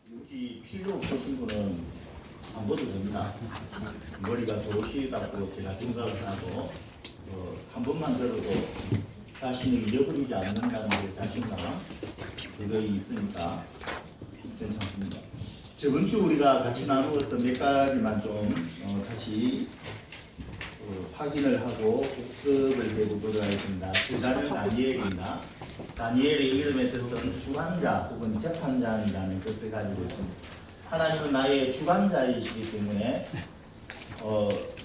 굳이 필요 없으신 분은 안 봐도 됩니다. 머리가 좋으시다고 제가 생각을 하고 한 번만 들어도 자신을 잃어버리지 않는다는 게 자신감 그거 있으니까 괜찮습니다. 저번 주 우리가 같이 나누었던 몇 가지만 좀 다시 확인을 하고 복습을 해보도록 하겠습니다. 주자는 다니엘입니다. 다니엘의 이름에 들었던 주관자 혹은 재판장이라는 것을 가지고 있습니다. 하나님은 나의 주관자이시기 때문에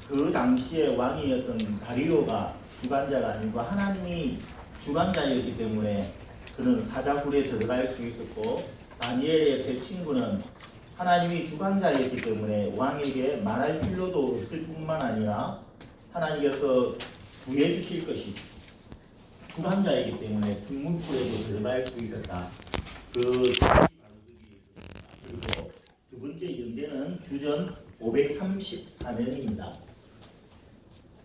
그 당시에 왕이었던 다리오가 주관자가 아니고 하나님이 주관자였기 때문에 그는 사자굴에 들어갈 수 있었고, 다니엘의 세 친구는 하나님이 주관자였기 때문에 왕에게 말할 필요도 없을 뿐만 아니라 하나님께서 구해 주실 것이 주관자이기 때문에 중문불에도 들어갈 수 있었다. 그리고 두 번째 연대는 주전 534년입니다.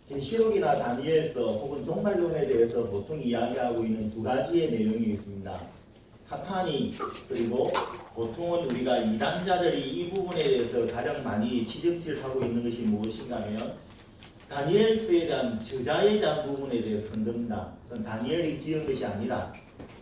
계시록이나 다니엘서 혹은 종말론에 대해서 보통 이야기하고 있는 두 가지의 내용이 있습니다. 사탄이, 그리고 보통은 우리가 이단자들이 이 부분에 대해서 가장 많이 지적질하고 있는 것이 무엇인가 하면 다니엘서에 대한 저자에 대한 부분에 대해서 흔듭니다. 그건 다니엘이 지은 것이 아니라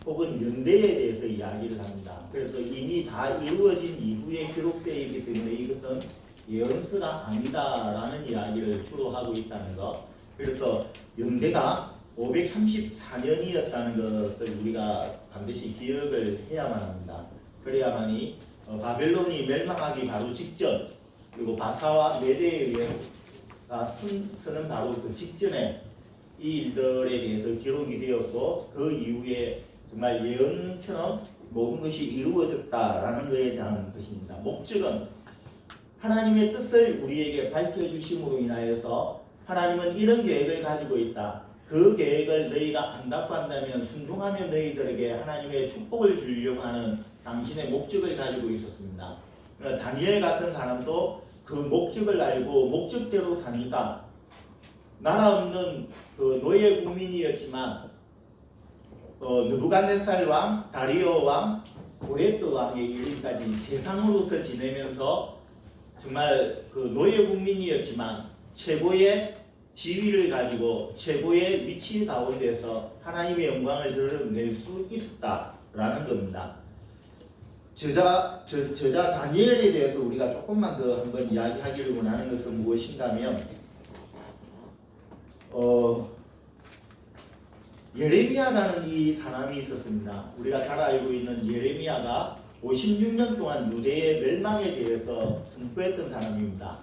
혹은 연대에 대해서 이야기를 합니다. 그래서 이미 다 이루어진 이후에 기록되어 있기 때문에 이것은 예언서가 아니다라는 이야기를 주로 하고 있다는 것. 그래서 연대가 534년이었다는 것을 우리가 반드시 기억을 해야만 합니다. 그래야만이 바벨론이 멸망하기 바로 직전, 그리고 바사와 메대에 의해서 쓰는 바로 그 직전에 이 일들에 대해서 기록이 되었고, 그 이후에 정말 예언처럼 모든 것이 이루어졌다라는 것에 대한 것입니다. 목적은 하나님의 뜻을 우리에게 밝혀주심으로 인하여서 하나님은 이런 계획을 가지고 있다. 그 계획을 너희가 안다고 한다면 순종하면 너희들에게 하나님의 축복을 주려고 하는 당신의 목적을 가지고 있었습니다. 다니엘 같은 사람도 그 목적을 알고 목적대로 사니까 나라 없는 그 노예 국민이었지만 느부갓네살 왕, 다리오 왕, 고레스 왕의 이르기까지 재상으로서 지내면서 정말 그 노예 국민이었지만 최고의 지위를 가지고 최고의 위치 가운데서 하나님의 영광을 드러낼 수 있었다라는 겁니다. 저자 다니엘에 대해서 우리가 조금만 더 한번 이야기하기를 원하는 것은 무엇인가 하면 예레미야라는 이 사람이 있었습니다. 우리가 잘 알고 있는 예레미야가 56년 동안 유대의 멸망에 대해서 선포했던 사람입니다.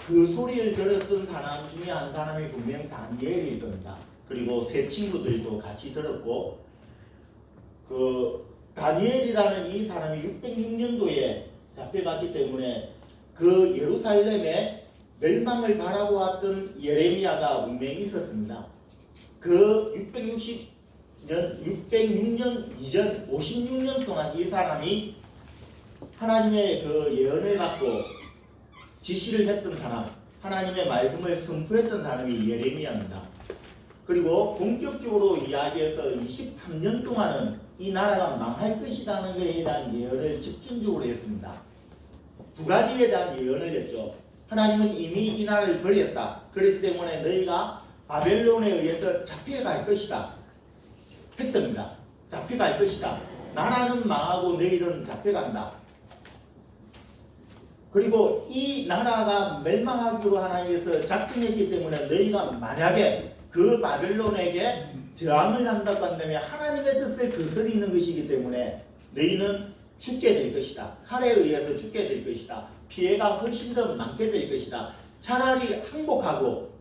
그 소리를 들었던 사람 중에 한 사람이 분명 다니엘일 겁니다. 그리고 세 친구들도 같이 들었고, 그 다니엘이라는 이 사람이 606년도에 잡혀갔기 때문에 그 예루살렘의 멸망을 바라보았던 예레미야가 분명히 있었습니다. 그 606년 이전 56년 동안 이 사람이 하나님의 그 예언을 받고 지시를 했던 사람, 하나님의 말씀을 선포했던 사람이 예레미야입니다. 그리고 본격적으로 이야기해서 23년 동안은 이 나라가 망할 것이라는 것에 대한 예언을 집중적으로 했습니다. 두 가지에 대한 예언을 했죠. 하나님은 이미 이 나라를 버렸다. 그렇기 때문에 너희가 바벨론에 의해서 잡혀갈 것이다 했답니다. 잡혀갈 것이다. 나라는 망하고 너희들은 잡혀간다. 그리고 이 나라가 멸망하기로 하나님께서 작정했기 때문에 너희가 만약에 그 바벨론에게 저항을 한다고 한다면 하나님의 뜻을 거스리는 것이기 때문에 너희는 죽게 될 것이다. 칼에 의해서 죽게 될 것이다. 피해가 훨씬 더 많게 될 것이다. 차라리 항복하고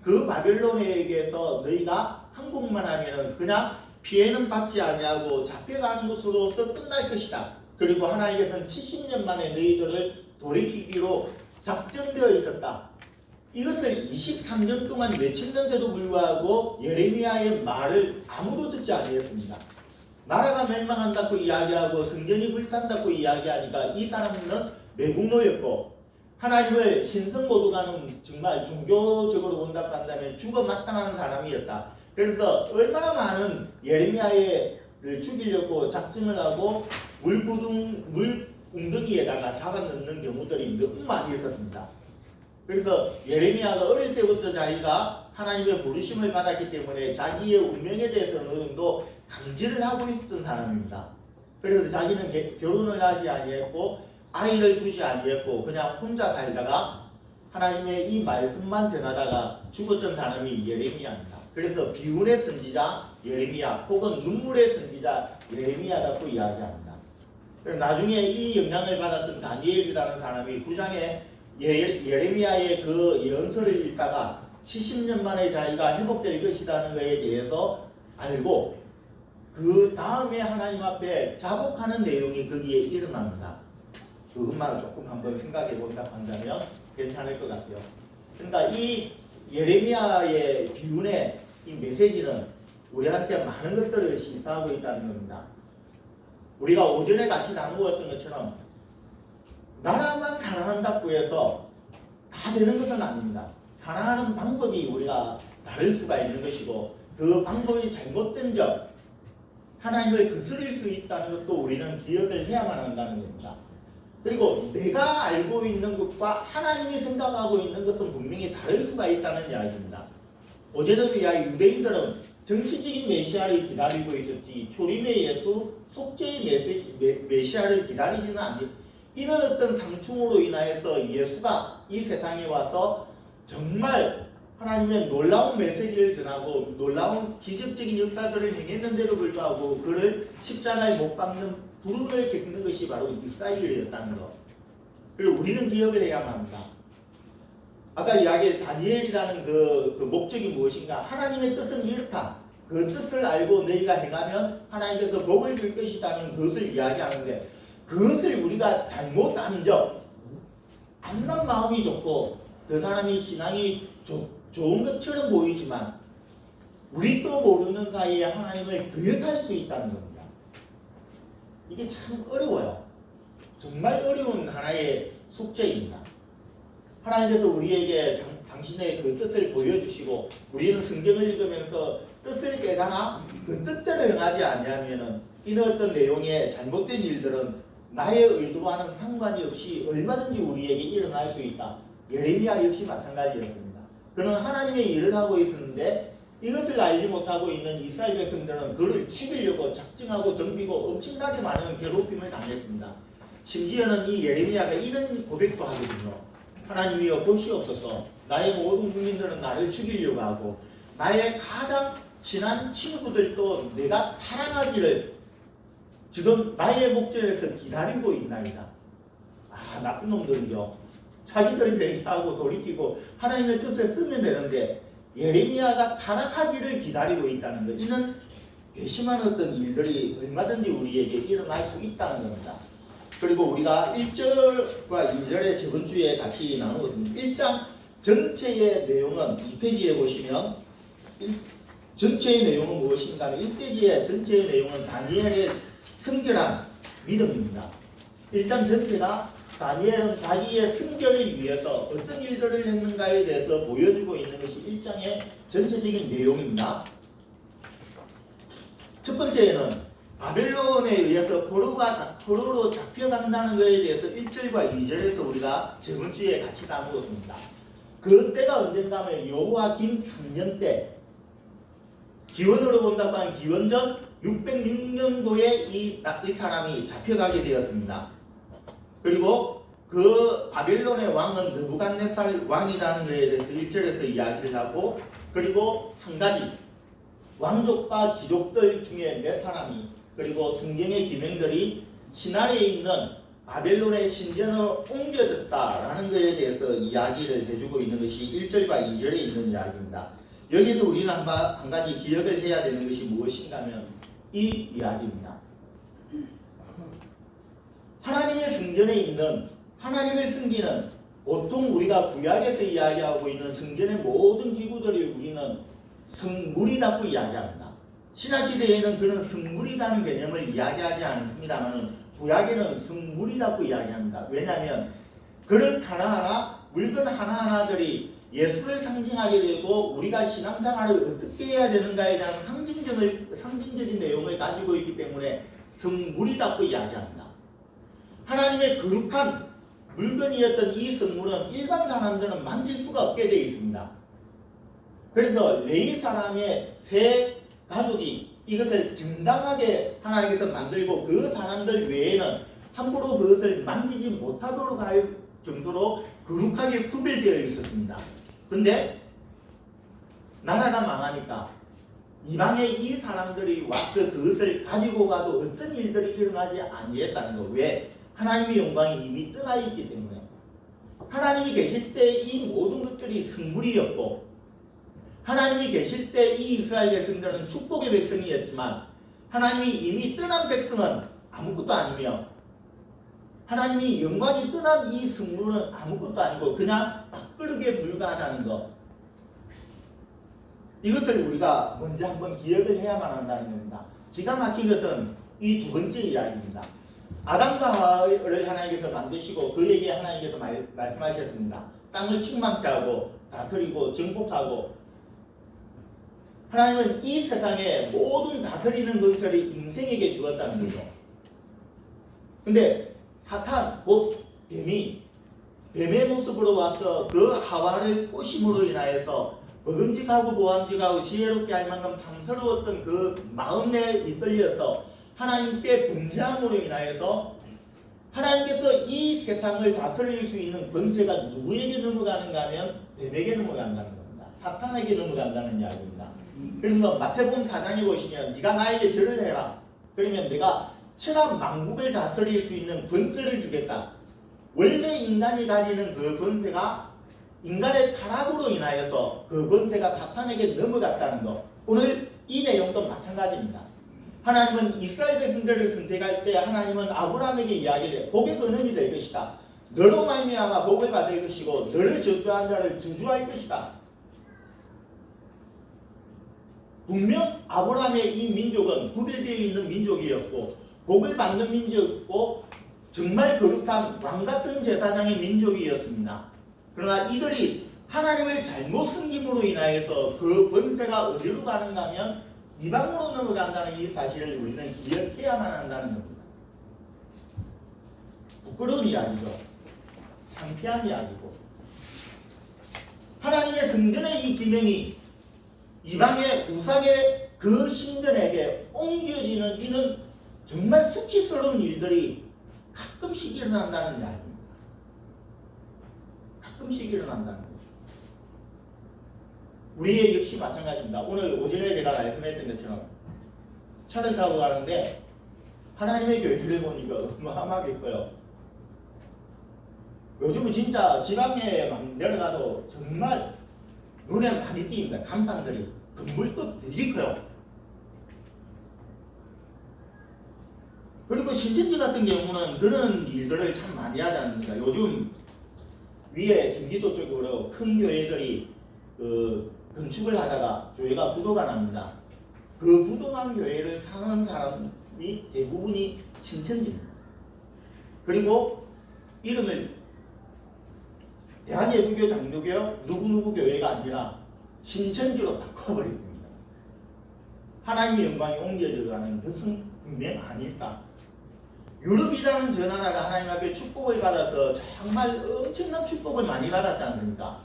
그 바벨론에게서 너희가 항복만 하면은 그냥 피해는 받지 아니하고 잡혀가는 것으로서 끝날 것이다. 그리고 하나님께서는 70년 만에 너희들을 돌이키기로 작정되어 있었다. 이것을 23년 동안 외쳤는데도 불구하고 예레미야의 말을 아무도 듣지 않았습니다. 나라가 멸망한다고 이야기하고 성전이 불탄다고 이야기하니까 이 사람은 매국노였고, 하나님을 신성모독하는 정말 종교적으로 본다고 한다면 죽어 마땅한 사람이었다. 그래서 얼마나 많은 예레미야를 죽이려고 작정을 하고 웅덩이에다가 잡아넣는 경우들이 너무 많이 있었습니다. 그래서 예레미야가 어릴 때부터 자기가 하나님의 부르심을 받았기 때문에 자기의 운명에 대해서 어느 정도 감지를 하고 있었던 사람입니다. 그래서 자기는 결혼을 하지 아니했고 아이를 두지 아니했고 그냥 혼자 살다가 하나님의 이 말씀만 전하다가 죽었던 사람이 예레미야입니다. 그래서 비운의 선지자 예레미야 혹은 눈물의 선지자 예레미야라고 이야기합니다. 나중에 이 영향을 받았던 다니엘이라는 사람이 9장에 예레미야의 그 예언서를 읽다가 70년 만에 자기가 회복될 것이라는 것에 대해서 알고 그 다음에 하나님 앞에 자복하는 내용이 거기에 일어납니다. 그것만 조금 한번 생각해 본다 한다면 괜찮을 것 같아요. 그러니까 이 예레미야의 비운의 이 메시지는 우리한테 많은 것들을 시사하고 있다는 겁니다. 우리가 오전에 같이 나누었던 것처럼 나라만 사랑한다고 해서 다 되는 것은 아닙니다. 사랑하는 방법이 우리가 다를 수가 있는 것이고 그 방법이 잘못된 점 하나님을 거스릴 수 있다는 것도 우리는 기억을 해야만 한다는 겁니다. 그리고 내가 알고 있는 것과 하나님이 생각하고 있는 것은 분명히 다를 수가 있다는 이야기입니다. 어제도 이야기 유대인들은 정치적인 메시아를 기다리고 있었지 초림의 예수, 속죄의 메시아를 기다리지는 않니. 이런 어떤 상충으로 인하여서 예수가 이 세상에 와서 정말 하나님의 놀라운 메시지를 전하고 놀라운 기적적인 역사들을 행했는데도 불구하고 그를 십자가에 못 박는 불운을 겪는 것이 바로 이스라엘이었다는 것. 그리고 우리는 기억을 해야만 합니다. 아까 이야기한 다니엘이라는 그 목적이 무엇인가? 하나님의 뜻은 이렇다. 그 뜻을 알고 너희가 행하면 하나님께서 복을 줄 것이라는 것을 이야기하는데 그것을 우리가 잘못 안 점, 안난 마음이 좋고 그 사람이 신앙이 좋은 것처럼 보이지만 우리도 모르는 사이에 하나님을 거역할 수 있다는 겁니다. 이게 참 어려워요. 정말 어려운 하나의 숙제입니다. 하나님께서 우리에게 당신의 그 뜻을 보여주시고 우리는 성경을 읽으면서 뜻을 깨달아 그 뜻대로 행하지 아니하면은 이런 어떤 내용의 잘못된 일들은 나의 의도와는 상관이 없이 얼마든지 우리에게 일어날 수 있다. 예레미야 역시 마찬가지였습니다. 그는 하나님의 일을 하고 있었는데 이것을 알지 못하고 있는 이스라엘 백성들은 그를 죽이려고 작정하고 덤비고 엄청나게 많은 괴롭힘을 당했습니다. 심지어는 이 예레미야가 이런 고백도 하거든요. 하나님이여 보시옵소서. 나의 모든 국민들은 나를 죽이려고 하고 나의 가장 친한 친구들도 내가 사랑하기를 지금 나의 목전에서 기다리고 있나이다. 아, 나쁜 놈들이죠. 자기들이 회개하고 돌이키고 하나님의 뜻에 쓰면 되는데 예레미야가 타락하기를 기다리고 있다는 것. 이는 괘씸한 어떤 일들이 얼마든지 우리에게 일어날 수 있다는 겁니다. 그리고 우리가 1절과 2절의 저번 주에 같이 나누었습니다. 1장 전체의 내용은 2페이지에 보시면 전체의 내용은 무엇인가 하면 1페이지의 전체의 내용은 다니엘의 성결한 믿음입니다. 1장 전체가 다니엘은 자기의 성결을 위해서 어떤 일들을 했는가에 대해서 보여주고 있는 것이 1장의 전체적인 내용입니다. 첫 번째는 바벨론에 의해서 포로로 잡혀간다는 것에 대해서 1절과 2절에서 우리가 저번 주에 같이 나누었습니다. 그때가 언젠가 하면 여호와김 3년 때 기원으로 본다고 하면 기원전 606년도에 이 사람이 잡혀가게 되었습니다. 그리고 그 바벨론의 왕은 느부갓네살 왕이라는 것에 대해서 1절에서 이야기를 하고 그리고 한 가지 왕족과 귀족들 중에 몇 사람이 그리고 성경의 기명들이 신하에 있는 바벨론의 신전으로 옮겨졌다라는 것에 대해서 이야기를 해주고 있는 것이 1절과 2절에 있는 이야기입니다. 여기서 우리는 한 가지 기억을 해야 되는 것이 무엇인가 하면 이 이야기입니다. 하나님의 성전에 있는 하나님을 섬기는 보통 우리가 구약에서 이야기하고 있는 성전의 모든 기구들이 우리는 성물이라고 이야기합니다. 신약시대에는 그런 성물이라는 개념을 이야기하지 않습니다만 구약에는 성물이라고 이야기합니다. 왜냐하면 그릇 하나하나 물건 하나하나들이 예수를 상징하게 되고 우리가 신앙생활을 어떻게 해야 되는가에 대한 상징적인 내용을 가지고 있기 때문에 성물이라고 이야기합니다. 하나님의 거룩한 물건이었던 이 성물은 일반 사람들은 만질 수가 없게 되어 있습니다. 그래서 레위 사람의 세 가족이 이것을 정당하게 하나님께서 만들고 그 사람들 외에는 함부로 그것을 만지지 못하도록 할 정도로 거룩하게 구별되어 있었습니다. 근데 나라가 망하니까 이방의 이 사람들이 와서 그것을 가지고 가도 어떤 일들이 일어나지 아니했다는 거. 왜? 하나님의 영광이 이미 떠나 있기 때문에. 하나님이 계실 때 이 모든 것들이 성물이었고, 하나님이 계실 때 이 이스라엘 백성들은 축복의 백성이었지만, 하나님이 이미 떠난 백성은 아무것도 아니며, 하나님이 영광이 떠난 이 성물은 아무것도 아니고 그냥 밥그릇에 불과하다는 것. 이것을 우리가 먼저 한번 기억을 해야만 한다는 겁니다. 기가 막힌 것은 이 두 번째 이야기입니다. 아담과 하와를 하나님께서 만드시고 그에게 하나님께서 말씀하셨습니다. 땅을 충만케 하고 다스리고 정복하고. 하나님은 이 세상의 모든 다스리는 것을 인생에게 주었다는 거죠. 근데 사탄, 곧 뱀의 모습으로 와서 그 하와를 꼬심으로 인하여서 먹음직하고 모함직하고 지혜롭게 할 만큼 탐스러웠던 그 마음에 이끌려서 하나님께 범죄함으로 인하여서 하나님께서 이 세상을 다스릴 수 있는 권세가 누구에게 넘어가는가 하면 뱀에게 넘어간다는 겁니다. 사탄에게 넘어간다는 이야기입니다. 그래서 마태복음 4장에 보시면 네가 나에게 절을 해라. 그러면 내가 천하 만국을 다스릴 수 있는 권세를 주겠다. 원래 인간이 가지는 그 권세가 인간의 타락으로 인하여서 그 권세가 사탄에게 넘어갔다는 것. 오늘 이 내용도 마찬가지입니다. 하나님은 이스라엘 백성들을 선택할 때 하나님은 아브라함에게 이야기를 복의 근원이 될 것이다. 너로 말미암아 복을 받을 것이고 너를 저주한 자를 저주할 것이다. 분명 아브라함의 이 민족은 구별되어 있는 민족이었고 복을 받는 민족이었고 정말 거룩한 왕같은 제사장의 민족이었습니다. 그러나 이들이 하나님을 잘못 섬김으로 인하여서 그 권세가 어디로 가는가 하면 이방으로 넘어간다는 이 사실을 우리는 기억해야만 한다는 겁니다. 부끄러운 이야기죠. 창피한 이야기고. 하나님의 성전의 이 기명이 이방의 우상의 그 신전에게 옮겨지는 이는 정말 수치스러운 일들이 가끔씩 일어난다는 이야기입니다. 가끔씩 일어난다는 거죠. 우리의 역시 마찬가지입니다. 오늘 오전에 제가 말씀했던 것처럼 차를 타고 가는데 하나님의 교회를 보니까 어마어마하게 커요. 요즘은 진짜 지방에 막 내려가도 정말 눈에 많이 띄입니다. 간판들이. 건물도 되게 커요. 그리고 신천지 같은 경우는 그런 일들을 참 많이 하지 않습니까? 요즘 위에 경기도 쪽으로 큰 교회들이 건축을 하다가 교회가 부도가 납니다. 그 부도난 교회를 사는 사람이 대부분이 신천지입니다. 그리고 이름을 대한예수교 장로교 누구누구 교회가 아니라 신천지로 바꿔버립니다. 하나님의 영광이 옮겨져가는 것은 분명 아닐까. 유럽이라는 저 나라가 하나님 앞에 축복을 받아서 정말 엄청난 축복을 많이 받았지 않습니까?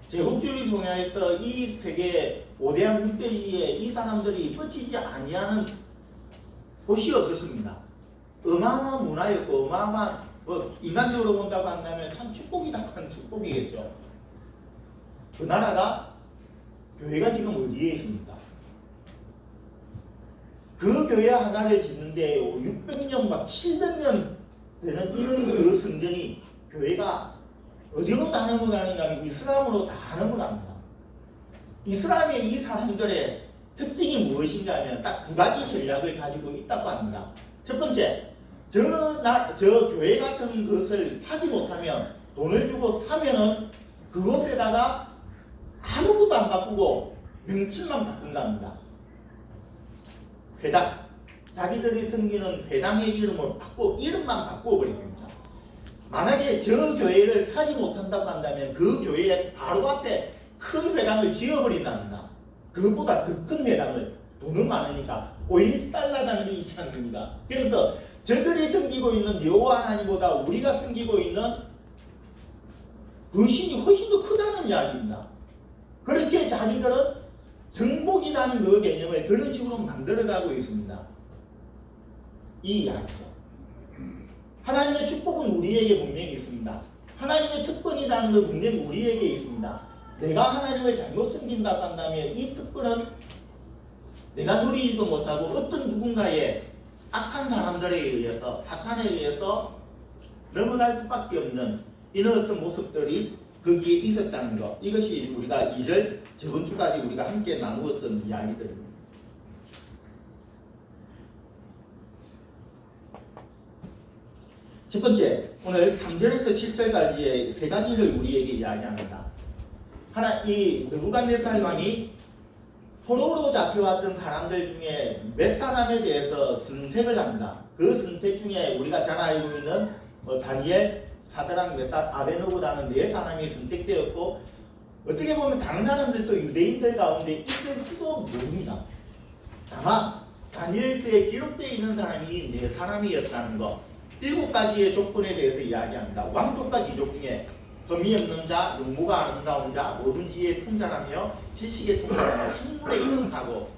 제국주의를 통해서 이 세계 5대양 6대지에 이 사람들이 뻗치지 아니하는 곳이 없었습니다. 어마어마한 문화였고 어마어마한 인간적으로 본다고 한다면 참 축복이다 하는 축복이겠죠. 그 나라가 교회가 지금 어디에 있습니까? 그 교회 하나를 짓는데 600년 막 700년 되는 이런 그 성전이 교회가 어디로 다 넘어가는가 하면 이슬람으로 다 넘어갑니다. 이슬람의 이 사람들의 특징이 무엇인가 하면 딱 두 가지 전략을 가지고 있다고 합니다. 첫 번째, 저 교회 같은 것을 사지 못하면 돈을 주고 사면은 그것에다가 아무것도 안 바꾸고 명칭만 바꾼답니다. 회당. 자기들이 섬기는 회당의 이름을 이름만 바꿔버립니다. 만약에 저 교회를 사지 못한다고 한다면 그 교회의 바로 앞에 큰 회당을 지어버린답니다. 그것보다 더 큰 회당을, 돈은 많으니까 5달러라는 게 있지 않습니까? 그래서 저들이 섬기고 있는 여호와 하나님보다 우리가 섬기고 있는 그 신이 훨씬 더 크다는 이야기입니다. 그렇게 자기들은 정복이라는 그 개념을 그런 식으로 만들어가고 있습니다. 이 이야기죠. 하나님의 축복은 우리에게 분명히 있습니다. 하나님의 특권이라는 건 분명히 우리에게 있습니다. 내가 하나님을 잘못 섬긴다고 한다면 이 특권은 내가 누리지도 못하고 어떤 누군가의 악한 사람들에 의해서, 사탄에 의해서 넘어갈 수밖에 없는 이런 어떤 모습들이 거기에 있었다는 것. 이것이 우리가 2절 저번 주까지 우리가 함께 나누었던 이야기들입니다. 첫 번째, 오늘 3절에서 7절까지의 세 가지를 우리에게 이야기합니다. 하나, 이 느부갓네살 왕이 포로로 잡혀왔던 사람들 중에 몇 사람에 대해서 선택을 합니다. 그 선택 중에 우리가 잘 알고 있는 다니엘, 사드락, 메삭, 아베노고라는 네 사람이 선택되었고, 어떻게 보면 다른 사람들도 유대인들 가운데 있을지도 모릅니다. 다만 다니엘서에 기록되어 있는 사람이 네 사람이었다는 것, 7가지의 조건에 대해서 이야기합니다. 왕족과 귀족 중에 흠이 없는 자, 용모가 아름다운 자, 모든 지혜의 통자라며 지식의 통자라며 학문에 익숙하고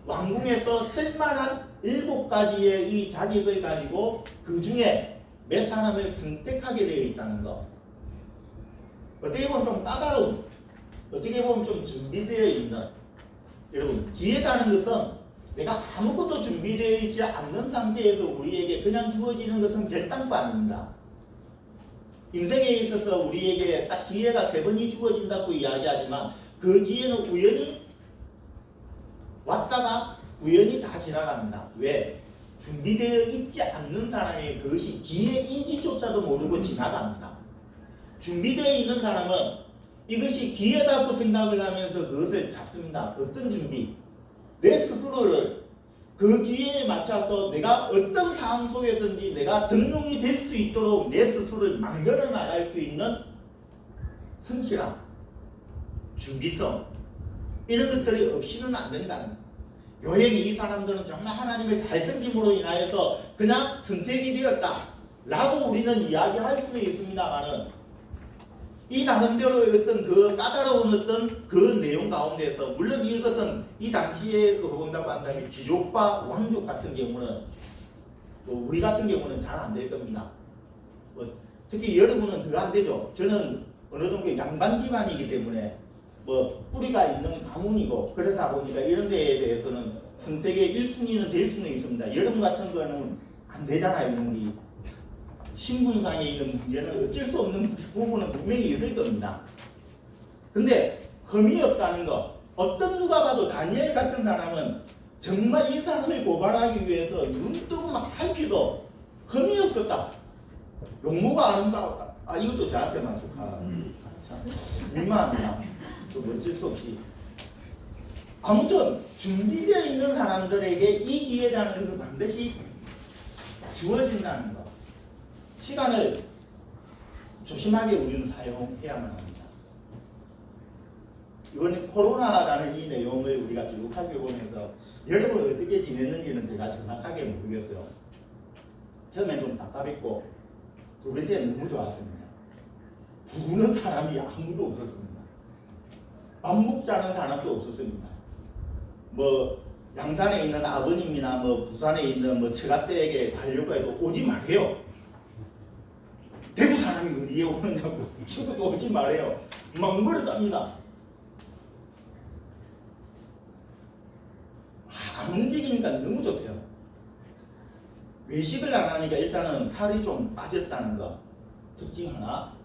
왕궁에서 쓸만한 7가지의 이 자격을 가지고 그 중에 몇 사람을 선택하게 되어 있다는 것. 어떻게 보면 좀 까다로운, 어떻게 보면 좀 준비되어 있는, 여러분, 기회라는 것은 내가 아무것도 준비되어 있지 않는 상태에서 우리에게 그냥 주어지는 것은 결단코 아닙니다. 인생에 있어서 우리에게 딱 기회가 3번이 주어진다고 이야기하지만 그 기회는 우연히 왔다가 우연히 다 지나갑니다. 왜? 준비되어 있지 않는 사람이 그것이 기회인지조차도 모르고 지나갑니다. 준비되어 있는 사람은 이것이 기회다고 생각을 하면서 그것을 잡습니다. 어떤 준비? 내 스스로를 그 기회에 맞춰서 내가 어떤 상황 속에서든지 내가 등용이 될 수 있도록 내 스스로를 만들어 나갈 수 있는 성실함, 준비성, 이런 것들이 없이는 안 된다는 거예요. 여행이 이 사람들은 정말 하나님의 잘생김으로 인하여서 그냥 선택이 되었다 라고 우리는 이야기할 수는 있습니다만은 이 나름대로 어떤 그 까다로운 어떤 그 내용 가운데서 물론 이것은 이 당시에 본다고 한다면 귀족과 왕족 같은 경우는 우리 같은 경우는 잘 안 될 겁니다. 특히 여러분은 더 안 되죠. 저는 어느 정도 양반 집안이기 때문에 뿌리가 있는 가문이고 그러다 보니까 이런 데에 대해서는 선택의 1순위는 될 수는 있습니다. 여러분 같은 거는 안 되잖아요. 이런 게. 신분상에 있는 문제는 어쩔 수 없는 부분은 분명히 있을 겁니다. 근데 흠이 없다는 것, 어떤 누가 봐도 다니엘 같은 사람은 정말 이 사람을 고발하기 위해서 눈 뜨고 막 살피도 흠이 없었다. 용모가 아름다웠다. 이것도 저한테만 속한 민망합니다. 좀 어쩔 수 없이. 아무튼 준비되어 있는 사람들에게 이 기회라는 것은 반드시 주어진다는 것. 시간을 조심하게 우리는 사용해야만 합니다. 이번에 코로나라는 이 내용을 우리가 쭉 살펴보면서 여러분 어떻게 지냈는지는 제가 정확하게 모르겠어요. 처음엔 좀 답답했고 두 번째는 너무 좋았습니다. 부르는 사람이 아무도 없었습니다. 밥 먹자는 사람도 없었습니다. 양산에 있는 아버님이나 부산에 있는 처갓댁에게 가려고 해도 오지 말아요. 대구 사람이 어디에 오느냐고 친구도 오지 말아요. 막 멀어갑니다. 안 움직이니까 너무 좋대요. 외식을 안 하니까 일단은 살이 좀 빠졌다는 거 특징 하나.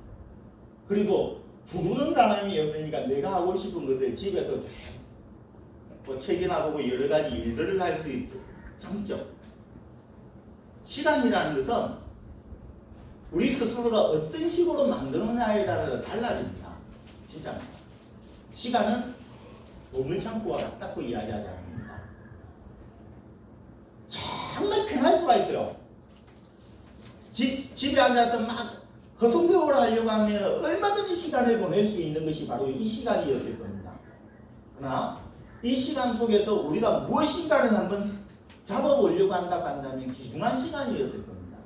그리고 부르는 사람이 없으니까 내가 하고 싶은 것을 집에서 책이나 보고 여러 가지 일들을 할 수 있고 장점. 시간이라는 것은 우리 스스로가 어떤 식으로 만들어냐에 따라서 달라집니다. 진짜. 시간은 보물창고와 같다고 이야기하지 않습니다. 정말 편할 수가 있어요. 집에 앉아서 막 허송세월을 하려고 하면 얼마든지 시간을 보낼 수 있는 것이 바로 이 시간이었을 겁니다. 그러나 이 시간 속에서 우리가 무엇인가를 한번 잡아보려고 한다고 한다면 귀중한 시간이었을 겁니다.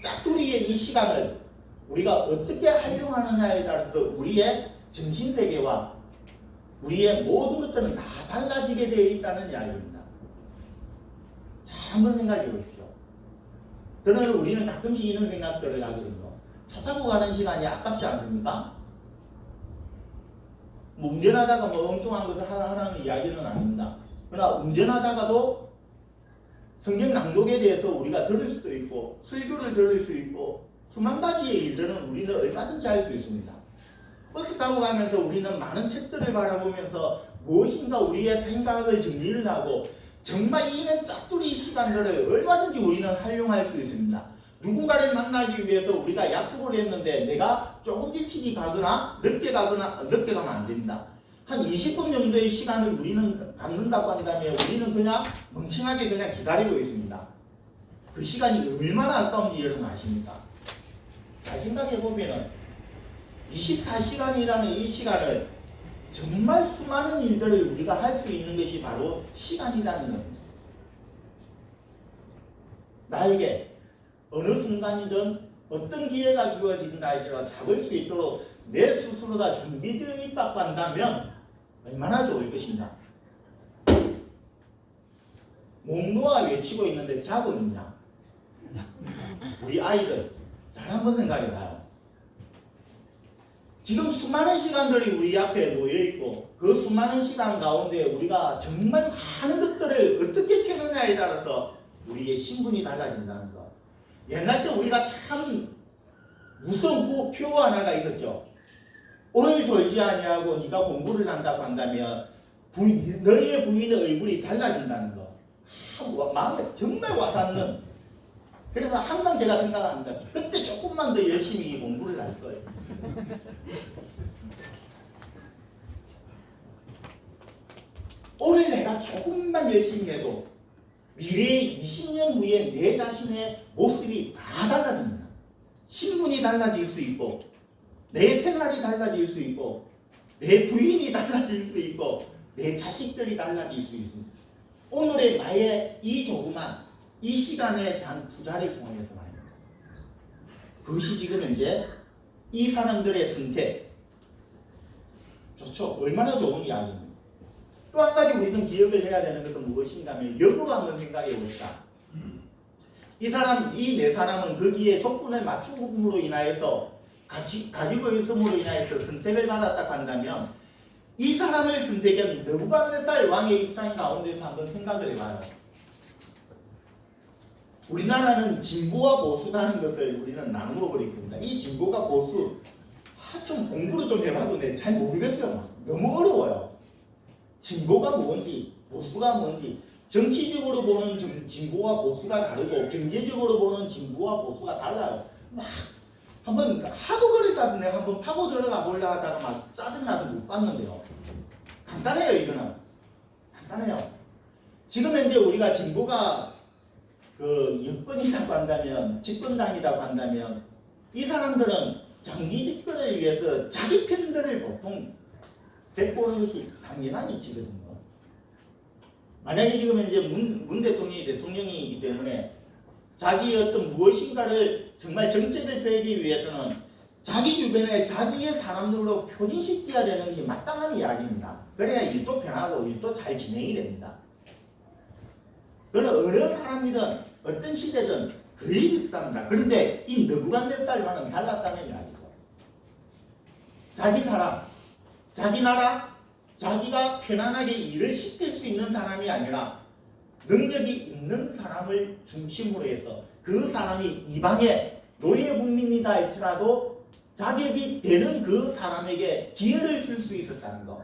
짜투리의 이 시간을 우리가 어떻게 활용하느냐에 따라서 우리의 정신세계와 우리의 모든 것들은 다 달라지게 되어 있다는 이야기입니다. 잘 한번 생각해 보십시오. 저는 우리는 가끔씩 이런 생각들을 하거든요. 차 타고 가는 시간이 아깝지 않습니까? 뭐 운전하다가 뭐 엉뚱한 것을 하라는 이야기는 아닙니다. 그러나 운전하다가도 성경 낭독에 대해서 우리가 들을 수도 있고 설교를 들을 수 있고 수만 가지의 일들은 우리는 얼마든지 할 수 있습니다. 버스 타고 가면서 우리는 많은 책들을 바라보면서 무엇인가 우리의 생각을 정리를 하고 정말 이런 짜투리 시간들을 얼마든지 우리는 활용할 수 있습니다. 누군가를 만나기 위해서 우리가 약속을 했는데 내가 조금 일찍 가거나 늦게 가면 안 됩니다. 한 20분 정도의 시간을 우리는 갖는다고 한다면 우리는 그냥 멍청하게 그냥 기다리고 있습니다. 그 시간이 얼마나 아까운지 여러분 아십니까? 잘 생각해 보면은 24시간이라는 이 시간을 정말 수많은 일들을 우리가 할 수 있는 것이 바로 시간이라는 겁니다. 나에게 어느 순간이든 어떤 기회가 주어진다 할지라도 잡을 수 있도록 내 스스로가 준비되어 있다고 한다면 얼마나 좋을 것인가. 몸 놓아 외치고 있는데 자고 있냐. 우리 아이들 잘 한번 생각해봐요. 지금 수많은 시간들이 우리 앞에 놓여있고 그 수많은 시간 가운데 우리가 정말 많은 것들을 어떻게 켜느냐에 따라서 우리의 신분이 달라진다는 것. 옛날 때 우리가 참 무서운 표 하나가 있었죠. 오늘 졸지 아니하고 네가 공부를 한다고 한다면 너희의 부인의 얼굴이 달라진다는 거. 마음에 정말 와닿는. 그래서 항상 제가 생각합니다. 그때 조금만 더 열심히 공부를 할 거예요. 오늘 내가 조금만 열심히 해도 미래의 20년 후에 내 자신의 모습이 다 달라집니다. 신분이 달라질 수 있고 내 생활이 달라질 수 있고 내 부인이 달라질 수 있고 내 자식들이 달라질 수 있습니다. 오늘의 나의 이 조그만 이 시간에 대한 투자를 통해서 말입니다. 그것이 지금 현재 이 사람들의 선택 좋죠. 얼마나 좋은 이야기입니다. 또 한 가지 우리는 기억을 해야 되는 것은 무엇인가 하면 역으로 한번 생각해 봅시다. 이 네 사람은 거기에 조건을 맞춤으로 인하여서 가지고 있음으로 인하여서 선택을 받았다 한다면 이 사람을 선택한 느부갓네살 왕의 입장 가운데서 한번 생각을 해봐요. 우리나라는 진보와 보수라는 것을 우리는 나누어 버리고 있습니다. 이 진보가 보수 좀 공부를 좀 해봐도 잘 모르겠어요. 너무 어려워요. 진보가 뭔지 보수가 뭔지 정치적으로 보는 진보와 보수가 다르고 경제적으로 보는 진보와 보수가 달라요. 막 한번 하도 그래서 내가 한번 타고 들어가 보려 하다가 막 짜증나서 못 봤는데요. 간단해요. 이거는 간단해요. 지금 현재 우리가 진보가 그 여권이라고 한다면 집권당이라고 한다면 이 사람들은 장기 집권을 위해서 자기 편들을 보통 베푸는 것이 당연한 이치거든요. 만약에 지금 이제 문 대통령이 대통령이기 때문에 자기의 어떤 무엇인가를 정말 정책을 펴기 위해서는 자기 주변에 자기의 사람들로 표준시켜야 되는 것이 마땅한 이야기입니다. 그래야 일도 편하고 일도 잘 진행이 됩니다. 그러나 어느 사람이든 어떤 시대든 거의 비슷합니다. 그런데 이 느부갓네살과는 달랐다는 이야기죠. 자기 사람, 자기 나라, 자기가 편안하게 일을 시킬 수 있는 사람이 아니라 능력이 있는 사람을 중심으로 해서 그 사람이 이방의 노예 국민이다 할지라도 자격이 되는 그 사람에게 기회를 줄 수 있었다는 것.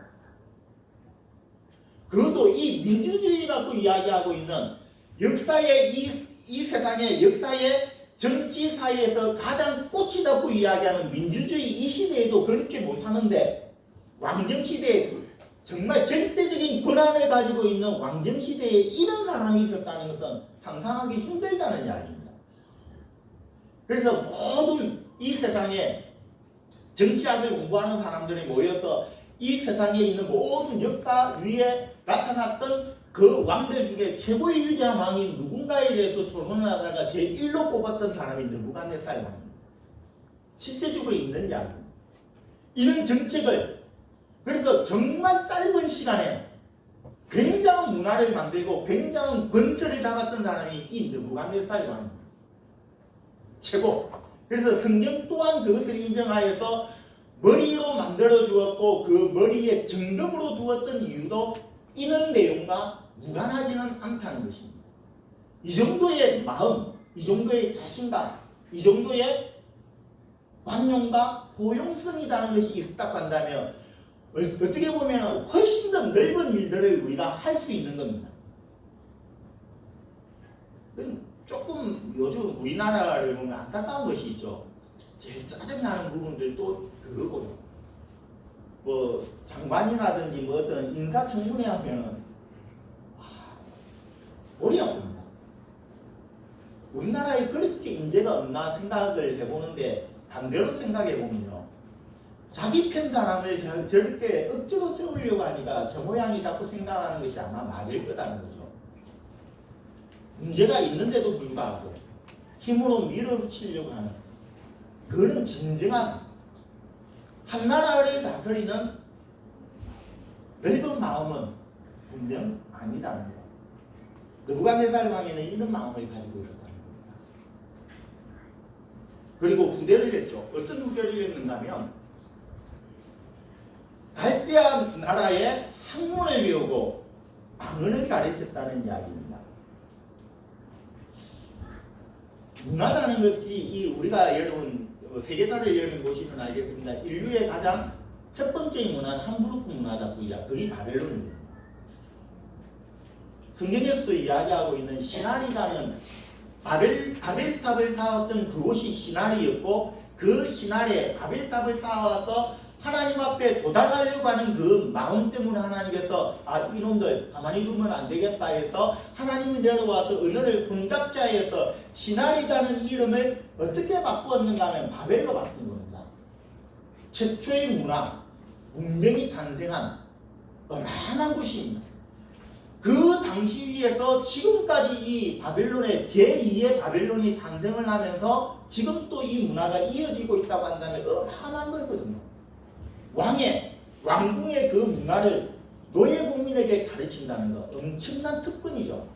그것도 이 민주주의 갖고 이야기하고 있는 역사의 이 세상의 역사의 정치사회에서 가장 꽃이 닿고 이야기하는 민주주의 이 시대에도 그렇게 못하는데 왕정시대에 정말 절대적인 권한을 가지고 있는 왕정시대에 이런 사람이 있었다는 것은 상상하기 힘들다는 이야기입니다. 그래서 모든 이 세상에 정치학을 공부하는 사람들이 모여서 이 세상에 있는 모든 역사 위에 나타났던 그 왕들 중에 최고의 위대한 왕이 누군가에 대해서 조론하다가 제1로 뽑았던 사람이 느부갓네살 왕입니다. 실제적으로 있는 이야기입니다. 이런 정책을 그래서 정말 짧은 시간에 굉장한 문화를 만들고 굉장한 권세를 잡았던 사람이 이 느부갓네살 왕입니다. 최고. 그래서 성경 또한 그것을 인정하여서 머리로 만들어 주었고 그 머리에 정금으로 두었던 이유도 이런 내용과 무관하지는 않다는 것입니다. 이 정도의 마음, 이 정도의 자신감, 이 정도의 관용과 포용성이라는 것이 있다고 한다면 어떻게 보면 훨씬 더 넓은 일들을 우리가 할 수 있는 겁니다. 조금 요즘 우리나라를 보면 안타까운 것이 있죠. 제일 짜증나는 부분들도 그거고요. 뭐 장관이라든지 뭐 어떤 인사청문회 하면은 머리 아픕니다. 우리나라에 그렇게 인재가 없나 생각을 해보는데 반대로 생각해보면요. 자기 편 사람을 저렇게 억지로 세우려고 하니까 저 모양이 자꾸 생각하는 것이 아마 맞을 거라는 거죠. 문제가 있는데도 불구하고 힘으로 밀어붙이려고 하는 그런 진정한 한 나라를 다스리는 넓은 마음은 분명 아니다는 거예요. 느부갓네살 왕에는 이런 마음을 가지고 있었다는 겁니다. 그리고 후대를 했죠. 어떤 후대를 했는가 하면 갈대아 나라의 학문을 배우고 방언을 가르쳤다는 이야기입니다. 문화라는 것이 우리가 여러분 세계사를 여러분 보시면 알겠습니다. 인류의 가장 첫 번째 문화는 함부르크 문화다. 그게 바벨론입니다. 성경에서도 이야기하고 있는 시나리라는 바벨탑을 쌓았던 그곳이 시나리였고 그 시나리에 바벨탑을 쌓아서 하나님 앞에 도달하려고 하는 그 마음 때문에 하나님께서 이놈들 가만히 두면 안 되겠다 해서 하나님이 내려와서 언어를 혼잡자해서 시나리라는 이름을 어떻게 바꾸었는가 하면 바벨로 바꾼 겁니다. 최초의 문명이 탄생한 어마어마한 곳입니다. 그 당시에서 지금까지 이 바벨론의 제2의 바벨론이 탄생을 하면서 지금 또 이 문화가 이어지고 있다고 한다면 어마어마한 거거든요. 왕궁의 그 문화를 노예 국민에게 가르친다는 거 엄청난 특권이죠.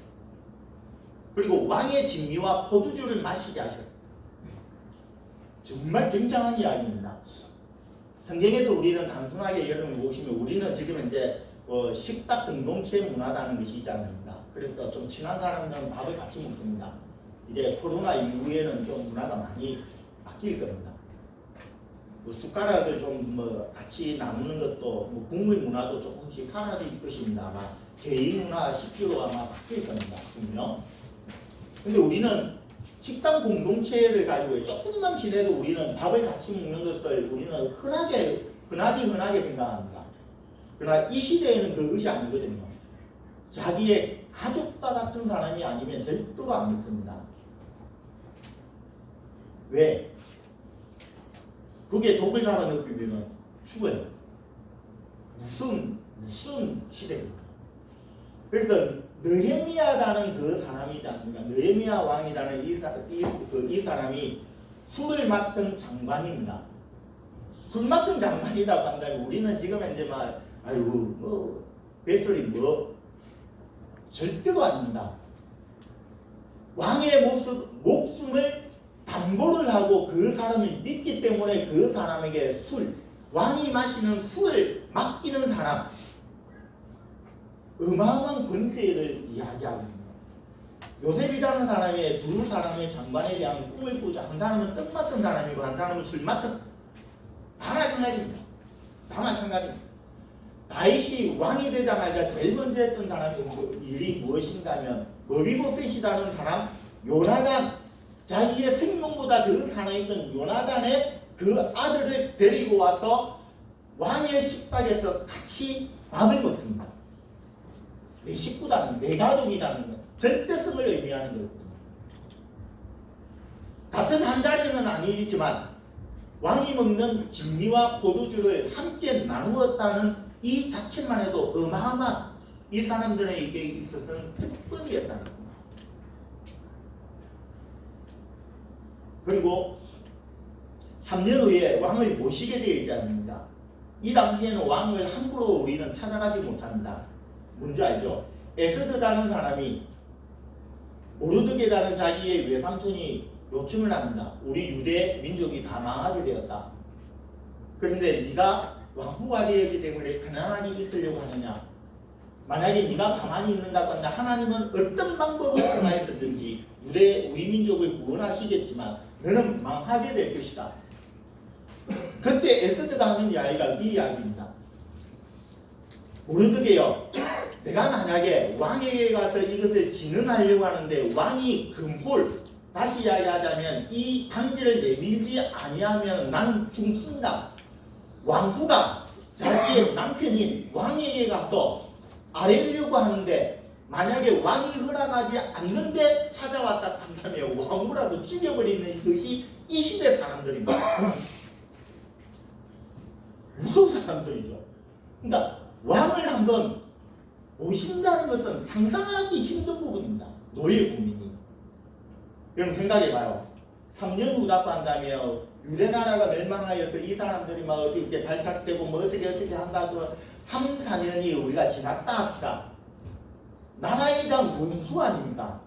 그리고 왕의 진미와 포도주를 마시게 하셨어요. 정말 굉장한 이야기입니다. 성경에서 우리는 단순하게 여러분 보시면 우리는 지금 이제 식탁 공동체 문화라는 것이 있지 않습니까? 그래서 좀 친한 사람들은 밥을 같이 먹습니다. 이제 코로나 이후에는 좀 문화가 많이 바뀔 겁니다. 숟가락을 좀 같이 나누는 것도 국물 문화도 조금씩 사라질 것입니다. 아마 개인 문화, 식주로 아마 바뀔 겁니다. 분명. 근데 우리는 식당 공동체를 가지고 조금만 지내도 우리는 밥을 같이 먹는 것을 우리는 흔하게 생각합니다. 그러나 이 시대에는 그것이 아니거든요. 자기의 가족과 같은 사람이 아니면 절대로 안 먹습니다. 왜? 그게 독을 잡아넣으면 죽어요. 무슨 시대입니다. 그래서 느헤미야라는 그 사람이지 않습니까? 느헤미야 왕이라는 이 사람이 술을 맡은 장관입니다. 술 맡은 장관이라고 한다면 우리는 지금 이제 뱃소리 절대로 아닙니다. 왕의 목숨을 담보를 하고 그 사람을 믿기 때문에 그 사람에게 왕이 마시는 술을 맡기는 사람, 어마어마한 권세를 이야기하고 있습니다. 요셉이라는 사람의 두 사람의 장관에 대한 꿈을 꾸자. 한 사람은 떡 맡은 사람이고 한 사람은 술 맡은 다 마찬가지입니다. 다윗이 왕이 되자마자 제일 먼저 했던 사람의 일이 무엇인가 하면 머비보셋이라는 사람, 요나단, 자기의 생명보다 더 사랑했던 요나단의 그 아들을 데리고 와서 왕의 식탁에서 같이 밥을 먹습니다. 내 식구라는, 내 가족이라는 것, 절대성을 의미하는 거거든요. 같은 한 자리는 아니지만 왕이 먹는 진미와 포도주를 함께 나누었다는 이 자체만 해도 어마어마한 이 사람들에게 있어서는 특권이었다는 겁니다. 그리고 3년 후에 왕을 모시게 되어 있지 않습니까? 이 당시에는 왕을 함부로 우리는 찾아가지 못합니다. 뭔지 알죠? 에스더라는 사람이 모르드게라는 자기의 외삼촌이 요청을 합니다. 우리 유대 민족이 다 망하게 되었다. 그런데 네가 왕후가 되었기 때문에 편안하게 있으려고 하느냐? 만약에 네가 가만히 있는다고 한다, 하나님은 어떤 방법을 통하였든지 우리 민족을 구원하시겠지만 너는 망하게 될 것이다. 그때 에스더가 하는 이야기가 이 이야기입니다. 모르드게요, 내가 만약에 왕에게 가서 이것을 진언하려고 하는데 왕이 금불, 다시 이야기하자면 이 반지를 내밀지 아니하면 난 죽습니다. 왕후가 자기의 남편인 왕에게 가서 아뢰려고 하는데 만약에 왕이 허락하지 않는데 찾아왔다 한다면 왕후라도 죽여버리는 것이 이 시대 사람들입니다. 무서운 사람들이죠. 그러니까 왕을 한번 모신다는 것은 상상하기 힘든 부분입니다. 노예 국민이. 여러분 생각해봐요. 3년 후라고 한다며 유대나라가 멸망하여서 이 사람들이 막 어떻게 발탁되고 뭐 어떻게 한다고 3, 4년이 우리가 지났다 합시다. 나라에 대한 원수 아닙니까?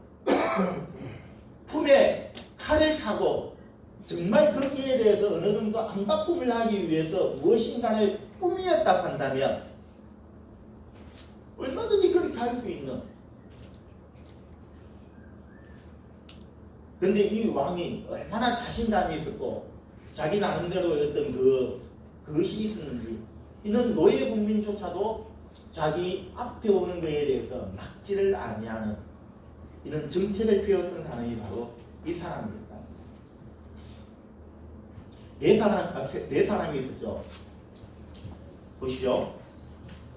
품에 칼을 차고 정말 거기에 대해서 어느 정도 안갚음을 하기 위해서 무엇인가를 꾸미었다 한다면 얼마든지 그렇게 할 수 있는. 그런데 이 왕이 얼마나 자신감이 있었고 자기 나름대로 어떤 그것이 있었는지, 이는 노예 국민조차도 자기 앞에 오는 것에 대해서 막지를 아니하는 이런 정책을 펴었던 사람이 바로 이 사람입니다. 네 사람이 있었죠. 보시죠.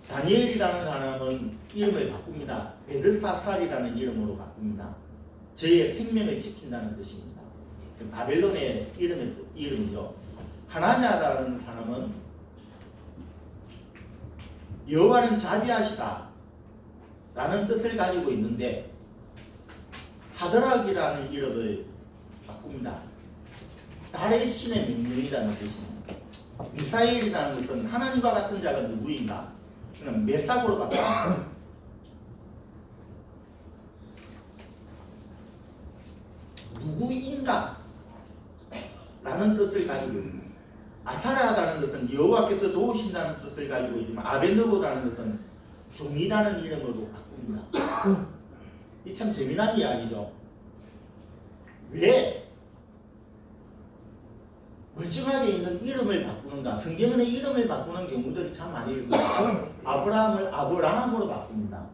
다니엘이라는 사람은 이름을 바꿉니다. 베드사살이라는 이름으로 바꿉니다. 저의 생명을 지킨다는 뜻입니다. 바벨론의 이름이죠. 하나냐라는 사람은 여호와는 자비하시다 라는 뜻을 가지고 있는데 사드락이라는 이름을 바꿉니다. 달의 신의 명령이라는 뜻입니다. 미사엘이라는 것은 하나님과 같은 자가 누구인가? 그럼 메삭으로 바꿉니다. 누구인가? 라는 뜻을 가지고 있습니다. 아사라라는 뜻은 여호와께서 도우신다는 뜻을 가지고 있지만 아벤느고라는 뜻은 종이라는 이름으로 바꿉니다. 이 참 재미난 이야기죠. 왜 멀쩡하게 있는 이름을 바꾸는가? 성경에는 이름을 바꾸는 경우들이 참 많이 있습니다. 아브라함을 아브라함으로 바꿉니다.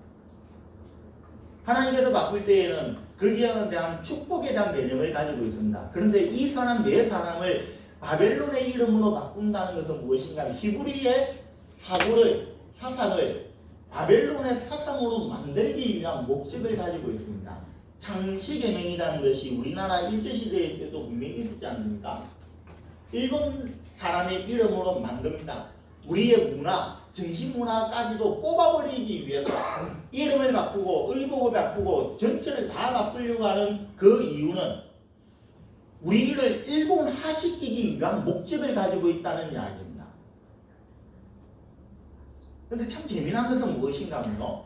하나님께서 바꿀 때에는 거기에 대한 축복에 대한 개념을 가지고 있습니다. 그런데 이 사람 네 사람을 바벨론의 이름으로 바꾼다는 것은 무엇인가? 히브리의 사상을 바벨론의 사상으로 만들기 위한 목적을 가지고 있습니다. 창시개명이라는 것이 우리나라 일제시대 때도 분명히 있었지 않습니까? 일본 사람의 이름으로 만듭니다. 우리의 문화, 정신문화까지도 뽑아버리기 위해서 이름을 바꾸고 의복을 바꾸고 전체를 다 바꾸려고 하는 그 이유는 우리를 일본화시키기 위한 목적을 가지고 있다는 이야기입니다. 그런데 참 재미난 것은 무엇인가 하면요,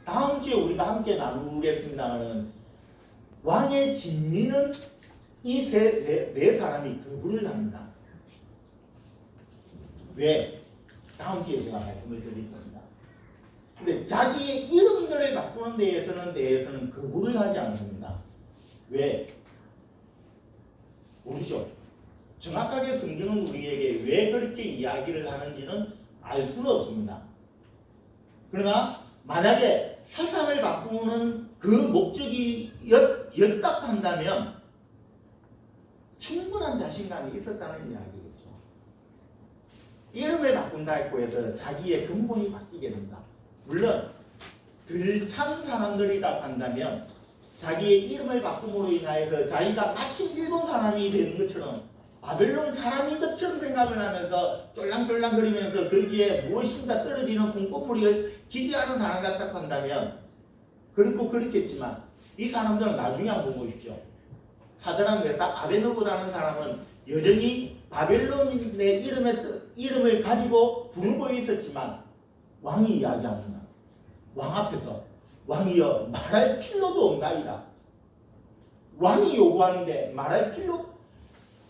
다음 주에 우리가 함께 나누겠습니다만 왕의 진미는 이 네 사람이 거부를 합니다. 왜? 다음 주에 제가 말씀을 드릴 겁니다. 근데 자기의 이름들을 바꾸는 데에서는 거부를 하지 않습니다. 왜? 모르죠. 정확하게 성경은 우리에게 왜 그렇게 이야기를 하는지는 알 수는 없습니다. 그러나 만약에 사상을 바꾸는 그 목적이 였다 한다면 충분한 자신감이 있었다는 이야기겠죠. 이름을 바꾼다 했고 해서 자기의 근본이 바뀌게 된다. 물론 덜 찬 사람들이다 한다면 자기의 이름을 바꿈으로 인하여서 자기가 마치 일본 사람이 되는 것처럼 바벨론 사람인 것처럼 생각을 하면서 쫄랑쫄랑거리면서 거기에 무엇인가 떨어지는 콩고물을 기대하는 사람 같다고 한다면 그렇고 그렇겠지만 이 사람들은 나중에 한번 보십시오. 사드락 메삭 아벤느고라는 사람은 여전히 바벨론의 이름을 가지고 부르고 있었지만 왕이 이야기합니다. 왕 앞에서 왕이여 말할 필요도 없나이다. 왕이 요구하는데 말할 필요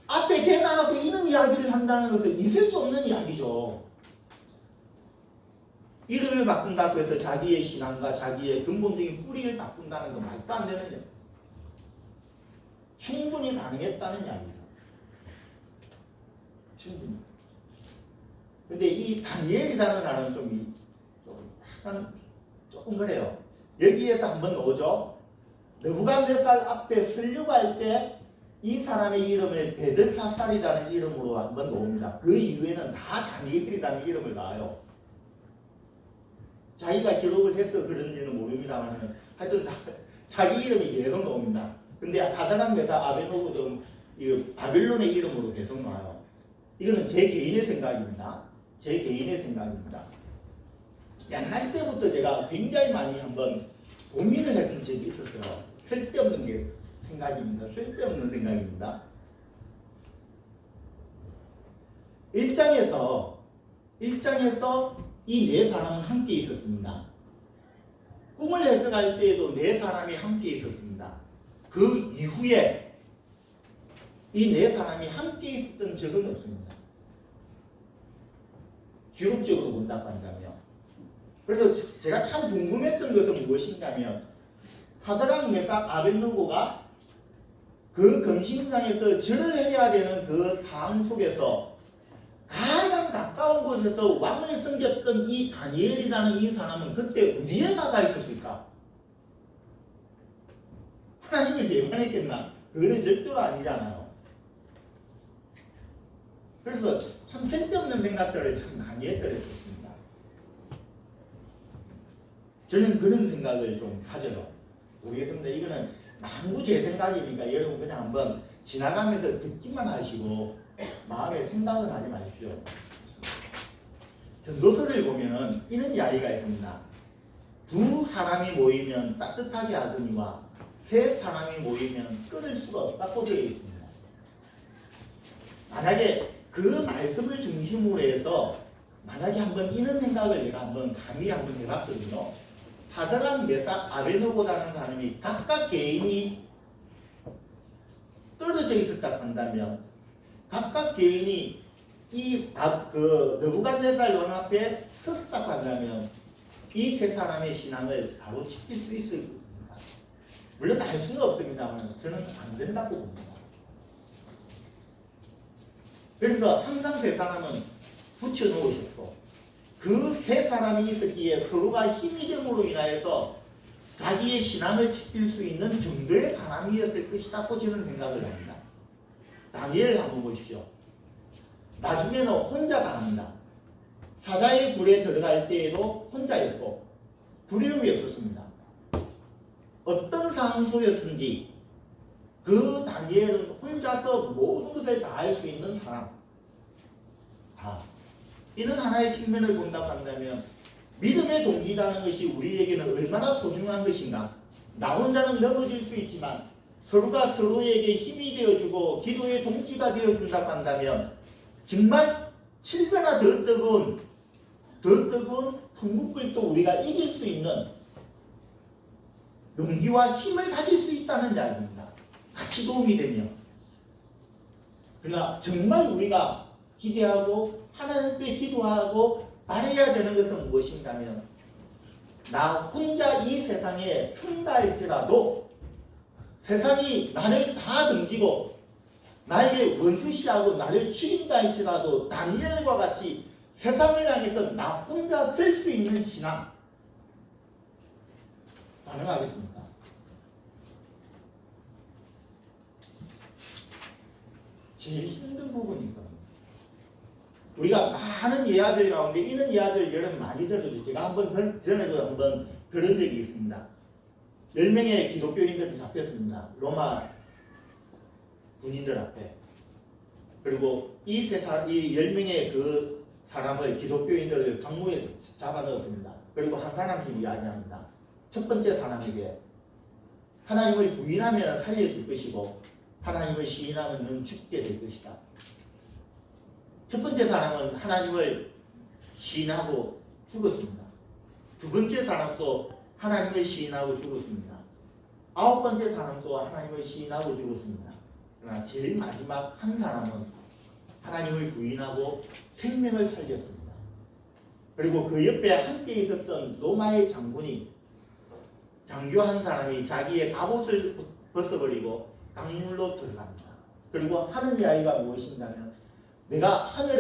앞에 대놔놓고 이런 이야기를 한다는 것은 있을 수 없는 이야기죠. 이름을 바꾼다고 해서 자기의 신앙과 자기의 근본적인 뿌리를 바꾼다는 건 말도 안 되는 일. 충분히 가능했다는 이야기죠. 충분히. 근데 이 다니엘이라는 사람은 좀 약간 조금 그래요. 여기에서 한번 오죠. 느부갓네살 앞에 쓰려고 할 때 이 사람의 이름을 베들사살이라는 이름으로 한번 놓습니다. 그 이후에는 다 다니엘이라는 이름을 놔요. 자기가 기록을 해서 그런지는 모릅니다만 하여튼 자기 이름이 계속 나옵니다. 근데 사드락 메삭 아벤느고도 바빌론의 이름으로 계속 나와요. 이거는 제 개인의 생각입니다. 제 개인의 생각입니다. 옛날 때부터 제가 굉장히 많이 한번 고민을 했던 적이 있었어요. 쓸데없는 게 생각입니다. 쓸데없는 생각입니다. 1장에서 이 네 사람은 함께 있었습니다. 꿈을 해석할 때에도 네 사람이 함께 있었습니다. 그 이후에 이 네 사람이 함께 있었던 적은 없습니다. 기록적으로 본다고 한다면. 그래서 제가 참 궁금했던 것은 무엇인가면 사드락 메삭 아벤느고가 그 금식장에서 절을 해야 되는 그 상황 속에서 가장 가까운 곳에서 왕을 섬겼던 이 다니엘이라는 이 사람은 그때 어디에 가가 있었을까? 하나님을 예반했겠나? 그거는 절대로 아니잖아요. 그래서 참 쓸데없는 생각들을 참 많이 했더랬었습니다. 저는 그런 생각을 좀 가져요. 모르겠습니다. 이거는 만구 제 생각이니까 여러분 그냥 한번 지나가면서 듣기만 하시고 마음에 생각은 하지 마십시오. 전도서를 보면은 이런 이야기가 있습니다. 두 사람이 모이면 따뜻하게 하더니와 세 사람이 모이면 끊을 수가 없다고 되어 있습니다. 만약에 그 말씀을 중심으로 해서 만약에 한번 이런 생각을 내가 한번 감히 한번 해봤거든요. 사드락 메삭 아벤느고라는 사람이 각각 개인이 떨어져 있었다 한다면 각각 개인이 이 느부갓네살 왕 앞에 섰다고 한다면 이 세 사람의 신앙을 바로 지킬 수 있습니까? 물론 알 수는 없습니다만 저는 안 된다고 봅니다. 그래서 항상 세 사람은 붙여놓으셨고 그 세 사람이 있었기에 서로가 힘이 됨으로 인하여서 자기의 신앙을 지킬 수 있는 정도의 사람이었을 것이라고 저는 생각을 합니다. 다니엘 한번 보십시오. 나중에는 혼자 당합니다. 사자의 굴에 들어갈 때에도 혼자였고 두려움이 없었습니다. 어떤 상황 속이었는지 그 다니엘은 혼자서 모든 것을 다 할 수 있는 사람. 이런 하나의 측면을 본다고 한다면 믿음의 동기라는 것이 우리에게는 얼마나 소중한 것인가. 나 혼자는 넘어질 수 있지만 서로가 서로에게 힘이 되어주고 기도의 동기가 되어준다고 한다면 정말 7배나 더 뜨거운 천국불도 우리가 이길 수 있는 용기와 힘을 가질 수 있다는 이야기입니다. 같이 도움이 되면. 그러나 정말 우리가 기대하고 하나님께 기도하고 말해야 되는 것은 무엇인가면 나 혼자 이 세상에 선다 할지라도 세상이 나를 다 등지고 나에게 원수시하고 나를 죽인다 할지라도 다니엘과 같이 세상을 향해서 나 혼자 설 수 있는 신앙 가능하겠습니까? 제일 힘든 부분이 있거든요. 우리가 많은 예화들 가운데 이런 예화들 여러분 많이 들어도 제가 전에도 한번 들은 적이 있습니다. 10명의 기독교인들이 잡혔습니다. 로마 군인들 앞에. 그리고 이 10명의 그 사람을 기독교인들을 강무에 잡아넣었습니다. 그리고 한 사람씩 이야기합니다. 첫 번째 사람에게 하나님을 부인하면 살려줄 것이고 하나님을 시인하면 넌 죽게 될 것이다. 첫 번째 사람은 하나님을 시인하고 죽었습니다. 두 번째 사람도 하나님을 시인하고 죽었습니다. 아홉 번째 사람도 하나님을 시인하고 죽었습니다. 그러나 제일 마지막 한 사람은 하나님을 부인하고 생명을 살렸습니다. 그리고 그 옆에 함께 있었던 로마의 장교한 사람이 자기의 갑옷을 벗어버리고 강물로 들어갑니다. 그리고 하는 이야기가 무엇이냐면 내가 하늘에